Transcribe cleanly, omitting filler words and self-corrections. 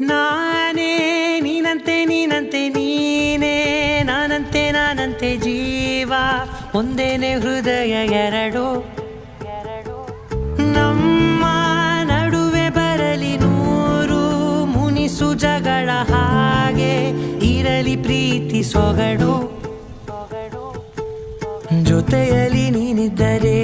ನಾನೇ ನೀನಂತೆ ನೀನಂತೆ ನೀನೇ ನಾನಂತೆ ನಾನಂತೆ ಜೀವ ಒಂದೇನೆ ಹೃದಯ ಎರಡು ನಮ್ಮ ನಡುವೆ ಬರಲಿ ನೂರು ಮುನಿಸು ಜಗಳ ಹಾಗೆ ಇರಲಿ ಪ್ರೀತಿ ಸೊಗಡು ಜೊತೆಯಲ್ಲಿ ನೀನಿದ್ದರೆ